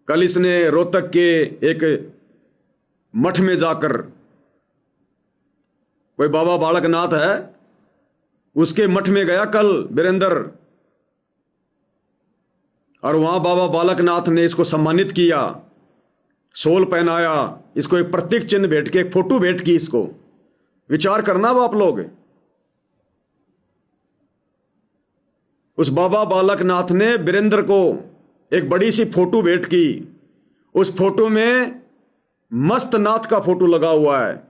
कल इसने रोहतक के एक मठ में जाकर, कोई बाबा बालकनाथ है, उसके मठ में गया कल वीरेंद्र, और वहां बाबा बालकनाथ ने इसको सम्मानित किया, शॉल पहनाया, इसको एक प्रतीक चिन्ह भेंट के, एक फोटो भेंट की इसको। विचार करना अब आप लोग, उस बाबा बालकनाथ ने वीरेंद्र को एक बड़ी सी फोटो भेंट की। उस फोटो में मस्तनाथ का फोटो लगा हुआ है,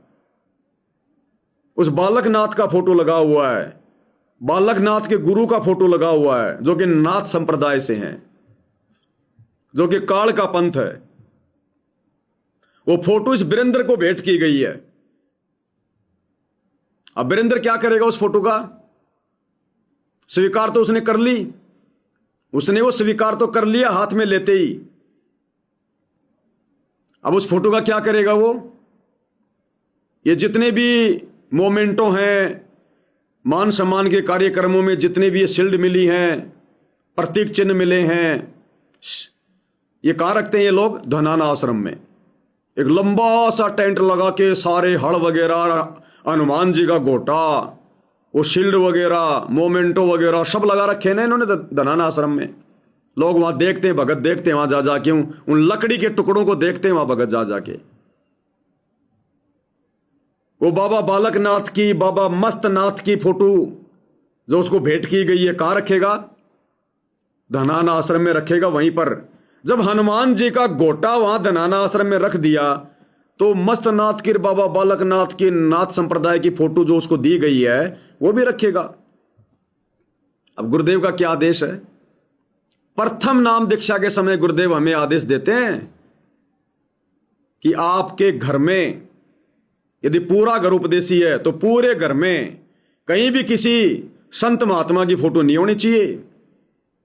उस बालकनाथ का फोटो लगा हुआ है, बालकनाथ के गुरु का फोटो लगा हुआ है, जो कि नाथ संप्रदाय से हैं, जो कि काल का पंथ है। वो फोटो इस वीरेंद्र को भेंट की गई है। अब वीरेंद्र क्या करेगा उस फोटो का? स्वीकार तो उसने कर ली, उसने वो स्वीकार तो कर लिया हाथ में लेते ही। अब उस फोटो का क्या करेगा वो? ये जितने भी मोमेंटो हैं, मान सम्मान के कार्यक्रमों में जितने भी ये शील्ड मिली हैं, प्रतीक चिन्ह मिले हैं, ये कहां रखते हैं ये लोग? धनाना आश्रम में। एक लंबा सा टेंट लगा के सारे हड़ वगैरह, हनुमान जी का गोटा, वो शील्ड वगैरह, मोमेंटो वगैरह सब लगा रखे ना इन्होंने धनाना आश्रम में। लोग वहां देखते हैं, भगत देखते हैं वहां जा जाके, उन लकड़ी के टुकड़ों को देखते हैं वहां भगत जा जाके। वो बाबा बालकनाथ की, बाबा मस्तनाथ की फोटो जो उसको भेंट की गई है, कहां रखेगा? धनाना आश्रम में रखेगा, वहीं पर। जब हनुमान जी का गोटा वहां धनाना आश्रम में रख दिया, तो मस्तनाथ की, बाबा बालकनाथ की, नाथ संप्रदाय की फोटो जो उसको दी गई है वो भी रखेगा। अब गुरुदेव का क्या आदेश है? प्रथम नाम दीक्षा के समय गुरुदेव हमें आदेश देते हैं कि आपके घर में यदि पूरा घर उपदेशी है तो पूरे घर में कहीं भी किसी संत महात्मा की फोटो नहीं होनी चाहिए,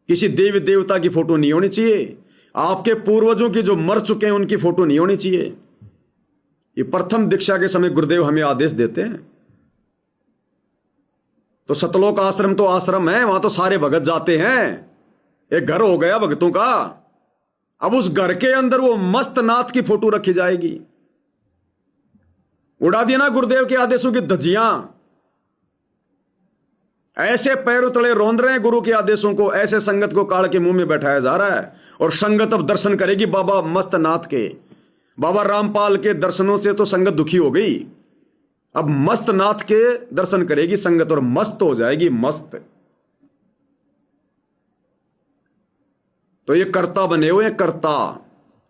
किसी देवी देवता की फोटो नहीं होनी चाहिए, आपके पूर्वजों की जो मर चुके हैं उनकी फोटो नहीं होनी चाहिए। ये प्रथम दीक्षा के समय गुरुदेव हमें आदेश देते हैं। तो सतलोक आश्रम तो आश्रम है, वहां तो सारे भगत जाते हैं, एक घर हो गया भगतों का। अब उस घर के अंदर वो मस्तनाथ की फोटो रखी जाएगी। उड़ा दिया ना गुरुदेव के आदेशों की धज्जियां। ऐसे पैरों तले रोंद रहे हैं गुरु के आदेशों को, ऐसे संगत को काल के मुंह में बैठाया जा रहा है। और संगत अब दर्शन करेगी बाबा मस्तनाथ के, बाबा रामपाल के दर्शनों से तो संगत दुखी हो गई। अब मस्तनाथ के दर्शन करेगी संगत और मस्त हो जाएगी, मस्त। तो ये कर्ता बने हुए हैं, कर्ता।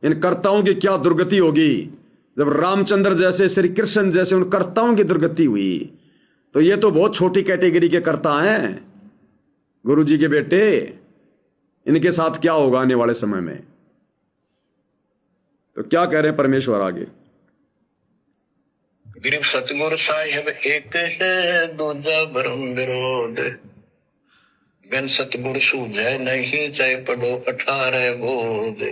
इन कर्ताओं की क्या दुर्गति होगी जब रामचंद्र जैसे, श्री कृष्ण जैसे उन कर्ताओं की दुर्गति हुई। तो ये तो बहुत छोटी कैटेगरी के कर्ता हैं गुरु जी के बेटे। इनके साथ क्या होगा आने वाले समय में? तो क्या कह रहे हैं परमेश्वर आगे? गिरफ सतगुरु साहिब एक है, दूजा भरम विरोध। बिन सतगुरु सूझे नहीं, चाहे पढ़ो 18 बोध।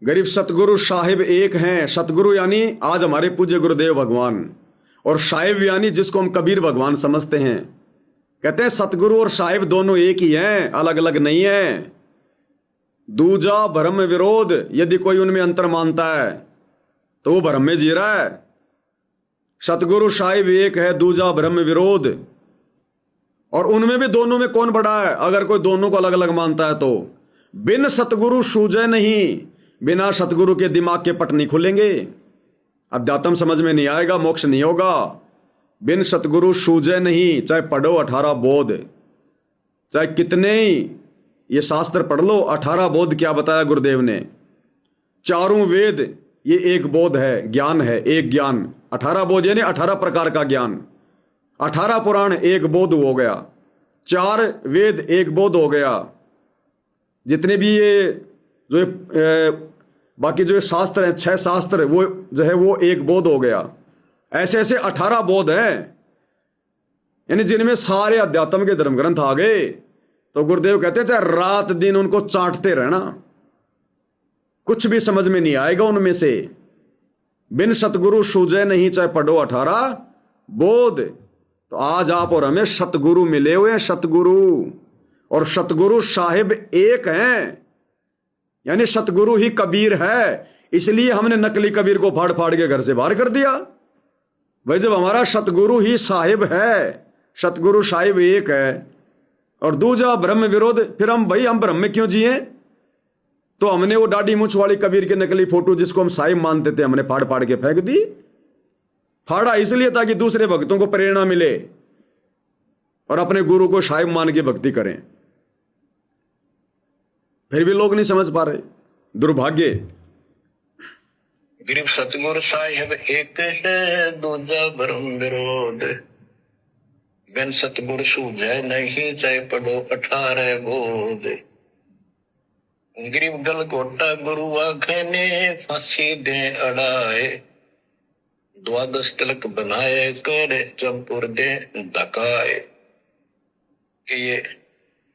गरीब सतगुरु साहिब एक हैं। सतगुरु यानी आज हमारे पूज्य गुरुदेव भगवान, और साहिब यानी जिसको हम कबीर भगवान समझते हैं। कहते हैं सतगुरु और साहिब दोनों एक ही हैं, अलग अलग नहीं है। दूजा भ्रम विरोध, यदि कोई उनमें अंतर मानता है तो वो भ्रम में जी रहा है। सतगुरु साहिब एक है, दूजा भ्रम विरोध। और उनमें भी दोनों में कौन बड़ा है? अगर कोई दोनों को अलग अलग मानता है तो बिन सतगुरु सूझे नहीं, बिना सतगुरु के दिमाग के पट नहीं खुलेंगे, अध्यात्म समझ में नहीं आएगा, मोक्ष नहीं होगा। बिन सतगुरु सूझे नहीं, चाहे पढ़ो 18 बोध, चाहे कितने ही ये शास्त्र पढ़ लो। 18 बोध क्या बताया गुरुदेव ने? चारों वेद ये एक बोध है, ज्ञान है, एक ज्ञान। 18 बोध यानी 18 प्रकार का ज्ञान। 18 पुराण एक बोध हो गया, 4 वेद एक बोध हो गया। जितने भी ये जो बाकी जो शास्त्र हैं, 6 शास्त्र, वो जो है वो एक बोध हो गया। ऐसे ऐसे 18 बोध हैं, यानी जिनमें सारे अध्यात्म के धर्म ग्रंथ आ गए। तो गुरुदेव कहते हैं चाहे रात दिन उनको चाटते रहना, कुछ भी समझ में नहीं आएगा उनमें से। बिन सतगुरु सूझे नहीं, चाहे पढ़ो 18 बोध। तो आज आप और हमें सतगुरु मिले हुए हैं, सतगुरु। और सतगुरु साहिब एक हैं, यानी सतगुरु ही कबीर है, इसलिए हमने नकली कबीर को फाड़ फाड़ के घर से बाहर कर दिया। भाई जब हमारा सतगुरु ही साहिब है, सतगुरु साहिब एक है, और दूजा ब्रह्म विरोध, फिर हम ब्रह्म में क्यों जिए? तो हमने वो दाढ़ी मूंछ वाली कबीर की नकली फोटो जिसको हम साहिब मानते थे, हमने फाड़ फाड़ के फेंक दी। फाड़ा इसलिए ताकि दूसरे भक्तों को प्रेरणा मिले और अपने गुरु को साहिब मान के भक्ति करें। फिर भी लोग नहीं समझ पा रहे, दुर्भाग्य। गरीब सतगुरु साहिब एक है, दूजा ब्रह्म विरोध। बिन सतगुरु सूझे नहीं, चाहे पढ़ो 18 बोध। गरीब गलगोटा गुरु आखने, फांसी दे अड़ाए। 12 तिलक बनाए, करे चंपुर दे धकाए। कि ये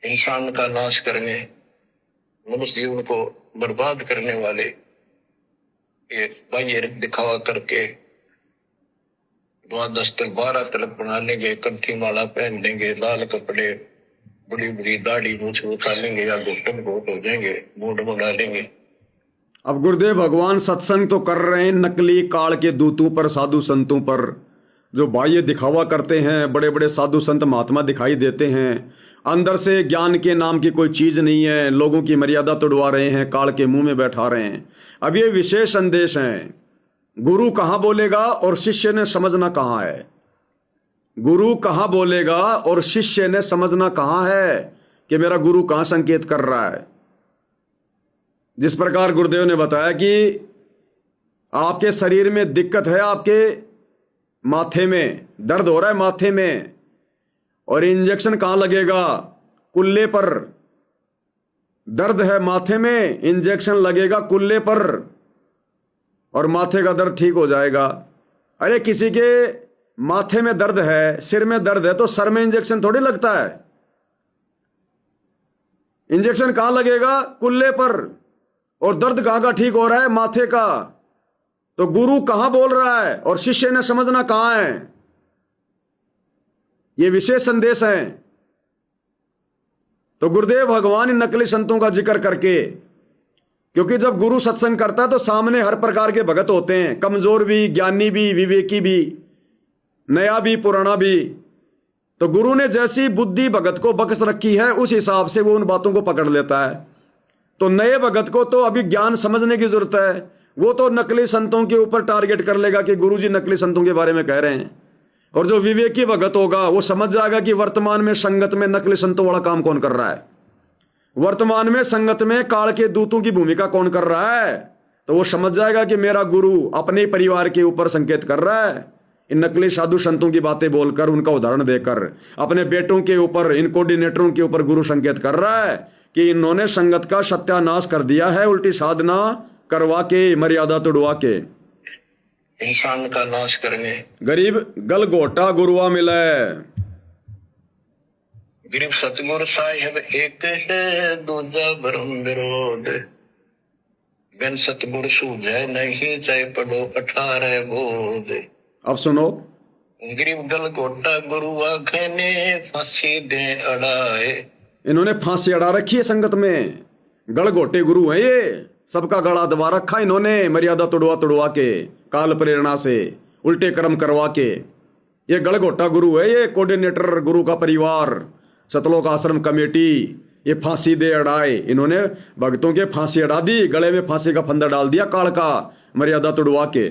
इंसान का नाश करने, मनुष्य जीवन को बर्बाद करने वाले ये बाह्य दिखावा करके 12 तिलक 12 तिलक बना लेंगे, कंठी माला पहन लेंगे, लाल कपड़े, बड़ी बड़ी दाढ़ी मूछ उठा लेंगे, या घुटन घोट हो जाएंगे, मूड बना लेंगे। अब गुरुदेव भगवान सत्संग तो कर रहे हैं नकली काल के दूतों पर, साधु संतों पर, जो बाह्य दिखावा करते हैं। बड़े बड़े साधु संत महात्मा दिखाई देते हैं, अंदर से ज्ञान के नाम की कोई चीज नहीं है, लोगों की मर्यादा तोड़वा रहे हैं, काल के मुंह में बैठा रहे हैं। अब ये विशेष संदेश है, गुरु कहां बोलेगा और शिष्य ने समझना कहां है। गुरु कहां बोलेगा और शिष्य ने समझना कहां है कि मेरा गुरु कहां संकेत कर रहा है। जिस प्रकार गुरुदेव ने बताया कि आपके शरीर में दिक्कत है, आपके माथे में दर्द हो रहा है माथे में, और इंजेक्शन कहां लगेगा? कुल्ले पर। दर्द है माथे में, इंजेक्शन लगेगा कुल्ले पर और माथे का दर्द ठीक हो जाएगा। अरे किसी के माथे में दर्द है, सिर में दर्द है, तो सर में इंजेक्शन थोड़ी लगता है। इंजेक्शन कहां लगेगा? कुल्ले पर। और दर्द कहां का ठीक हो रहा है? माथे का। तो गुरु कहां बोल रहा है और शिष्य ने समझना कहां है। ये विशेष संदेश है। तो गुरुदेव भगवान इन नकली संतों का जिक्र करके, क्योंकि जब गुरु सत्संग करता है तो सामने हर प्रकार के भगत होते हैं, कमजोर भी, ज्ञानी भी, विवेकी भी, नया भी, पुराना भी। तो गुरु ने जैसी बुद्धि भगत को बख्श रखी है, उस हिसाब से वो उन बातों को पकड़ लेता है। तो नए भगत को तो अभी ज्ञान समझने की जरूरत है, वो तो नकली संतों के ऊपर टारगेट कर लेगा कि गुरुजी नकली संतों के बारे में कह रहे हैं। और जो विवेकी भगत होगा वो समझ जाएगा कि वर्तमान में संगत में नकली संतों वाला काम कौन कर रहा है, वर्तमान में संगत में काल के दूतों की भूमिका कौन कर रहा है। तो वो समझ जाएगा कि मेरा गुरु अपने परिवार के ऊपर संकेत कर रहा है, इन नकली साधु संतों की बातें बोलकर, उनका उदाहरण देकर। अपने बेटों के ऊपर, इन कोऑर्डिनेटरों के ऊपर गुरु संकेत कर रहा है कि इन्होंने संगत का सत्यानाश कर दिया है, उल्टी साधना करवा के, मर्यादा तोड़वा के, इंसान का नाश करने। गरीब गलगोटा गुरुआ मिले। गरीब सतगुरु साहिब एक है, दूजा ब्रह्म विरोध। बिन सतगुरु सूझे नहीं, चाहे पढ़ो 18 बोध। अब सुनो, गरीब गलगोटा गुरु आखने, फांसी दे अड़ाए। इन्होंने फांसी अड़ा रखी है संगत में, गलगोटे गुरु हैं ये, सबका गला दबा रखा इन्होंने, मर्यादा तोड़वा तोड़वा के, काल प्रेरणा से, उल्टे कर्म करवा के। ये गलगोटा गुरु है, ये कोऑर्डिनेटर गुरु का परिवार, सतलोक आश्रम कमेटी, ये फांसी दे अड़ाए। इन्होंने भक्तों के फांसी अड़ा दी, गले में फांसी का फंदा डाल दिया काल का, मर्यादा तोड़वा के।